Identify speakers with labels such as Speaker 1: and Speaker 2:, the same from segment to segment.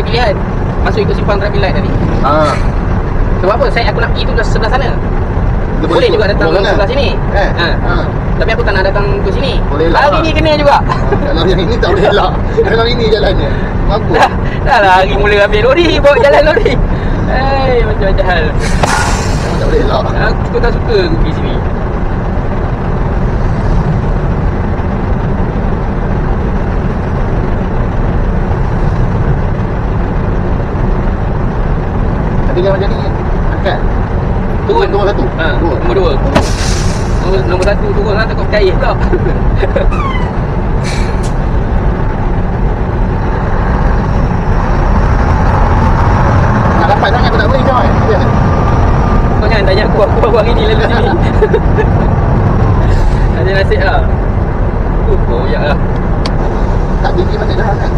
Speaker 1: ada pilihan. Masuk ikut simpang traffic light tadi. Sebab apa? Aku nak pergi tu sebelah sana. Boleh juga datang sebelah sini. Tapi aku tak nak datang ke sini. Hari ni kena juga.
Speaker 2: Kalau yang ini tak boleh elak. Kalau ini jalannya mampu.
Speaker 1: Dah lah hari mula ambil lori, bawa jalan lori. Macam-macam hal.
Speaker 2: Tak boleh elak.
Speaker 1: Aku tak suka pergi sini.
Speaker 2: Ada yang macam ni angkat turun nombor satu.
Speaker 1: Nombor dua. Nombor satu turun lah, takut percaya pula.
Speaker 2: Nak dapat sangat aku tak boleh kawan.
Speaker 1: Kau jangan tanya aku hari ni lalu sini. Ada nasib lah. Koyak lah.
Speaker 2: Tak tinggi mana dah kan.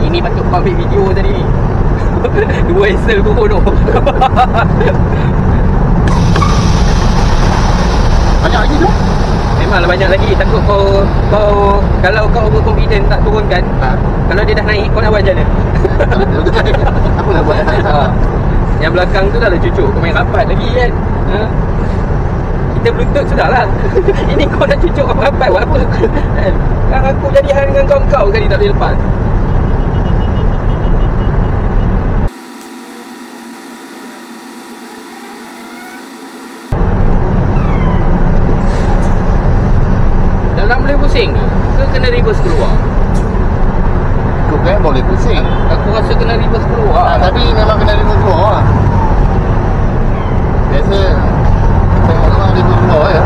Speaker 1: Ini patut kau ambil video tadi. Dua hassle turun tu.
Speaker 2: Banyak lagi tu?
Speaker 1: Memanglah banyak lagi. Takut kau kalau kau overconfident tak turunkan, kalau dia dah naik kau nak buat macam mana?
Speaker 2: Apa nak buat?
Speaker 1: Yang belakang tu dah lah cucuk. Kau main rapat lagi kan. Kita bluetooth sudah lah. Ini kau nak cucuk rapat buat apa? Kan aku jadi hal dengan kau kali tak boleh lepas. Dalam boleh pusing ke kena reverse keluar?
Speaker 2: Aku kan boleh pusing.
Speaker 1: Aku rasa kena reverse keluar.
Speaker 2: Tapi memang kena reverse keluar lah. Biasa tengok orang reverse keluar ya.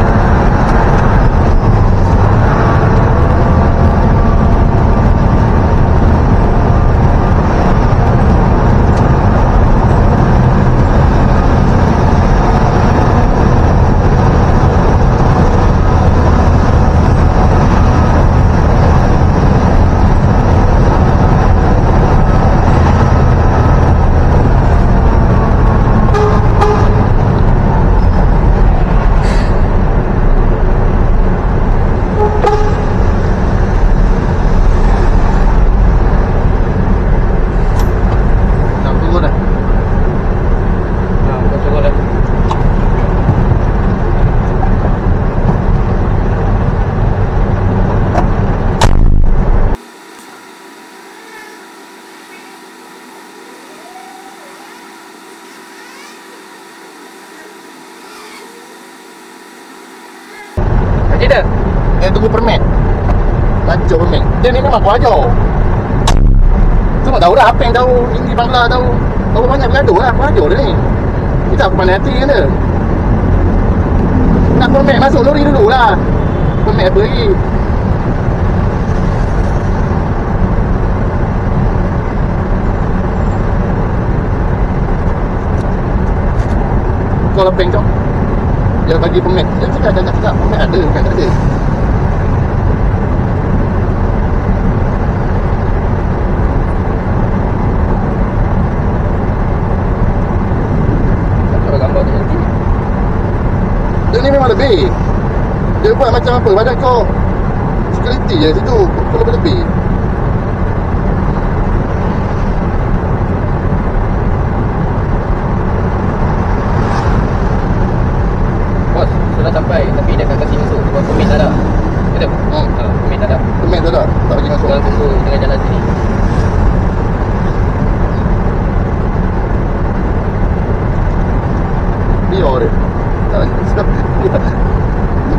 Speaker 1: Dah.
Speaker 2: Tunggu permit. Lanjut permit. Dia ni memang aku ajar. Cuma tahu dah apa yang tahu ini Bangla tahu. Tahu banyak bergaduh lah. Aku ajar dia ni. Kita aku pandai hati kan dia. Nak permit masuk lori dulu lah. Permit apa lagi? Kau lepeng cok. Dia bagi permit. Dia cakap permit ada, bukan tak ada.
Speaker 1: Kalau gambar tu nanti.
Speaker 2: Dia ni memang lebih. Dia buat macam apa? Badan kau security je situ. Kau lebih.
Speaker 1: Sudah sampai tapi dia akan kasi masuk. Kau permit tak ada. Betul? Permit tak ada.
Speaker 2: Permit tak ada. Tak bagi masuk.
Speaker 1: Kau tunggu tengah jalan sini.
Speaker 2: Biar dia.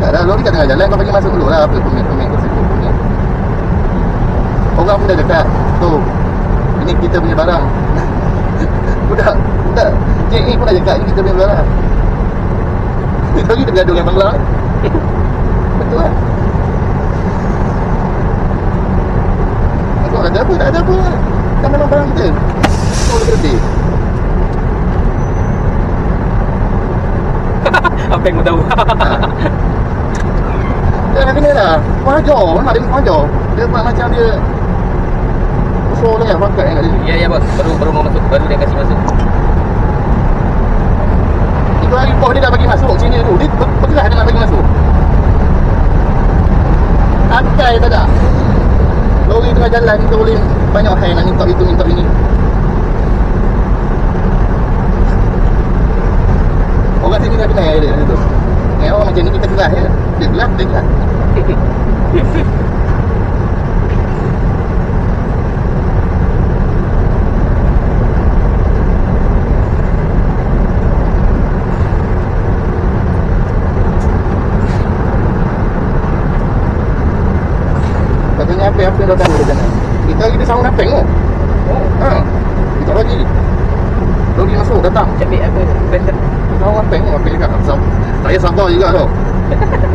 Speaker 2: Tak ada. Lori kat tengah jalan kau bagi masuk dulu lah. Apa permit kau situ permit. Orang pun dah dekat. Tu. Ini kita punya barang. Budak. Cik ni pun dah dekat. Ini kita punya barang. Kau kita bergaduh dengan Bangla. Betul lah. Aku tak ada apa, tak ada apa. Kan memang barang kita. Kau boleh berhenti.
Speaker 1: Apa yang kau tahu?
Speaker 2: Dia nak kena lah. Kau ajar. Nampak dia ajar. Dia buat macam dia usul lah pakai kat sini.
Speaker 1: Ya bos. Baru mau masuk. Baru dia kasi masuk.
Speaker 2: 2 hari poh dia dah bagi masuk sini tu. Dia bergerak dia nak bagi masuk. Akai tak ada. Lori tengah jalan kita boleh banyak hal nak minta itu minta ini. Orang sini dah kenal dia tu. Orang macam ni kita keras je. Dia keras. Katanya apa yang datang dari sana. Kita lagi di saung napeng tu. Kita lagi. Lagi masuk datang.
Speaker 1: Cari apa? Better.
Speaker 2: Saung napeng tu. Apa juga. Saya sabar juga tau.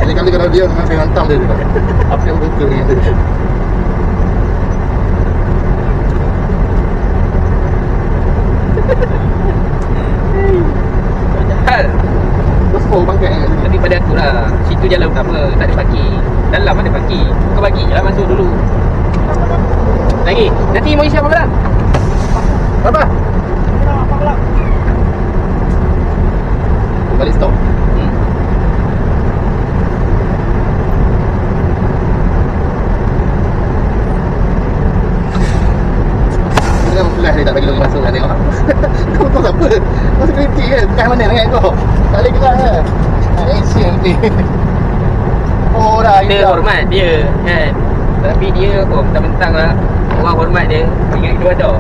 Speaker 2: Kali-kali kalau dia memang saya hantam dia juga. Apa yang buka ni dia.
Speaker 1: Hal.
Speaker 2: Besar bangkai ni.
Speaker 1: Tapi pada aku lah, situ jalan utama, tak ada parking. Dalam ada parking. Kau bagi je lah masuk dulu. Lagi. Nanti mau isi apa belah? Berapa?
Speaker 2: Balik stop. Dia tak bagi lagi masuk lah tengok. Kau tahu apa? Kau security kan? Kat mana dengan kau? Tak boleh gerak kan? Action ni. Oh dah.
Speaker 1: Kita hormat dia kan. Tapi dia mentang-mentang lah orang hormat dia. Ingat kita ada.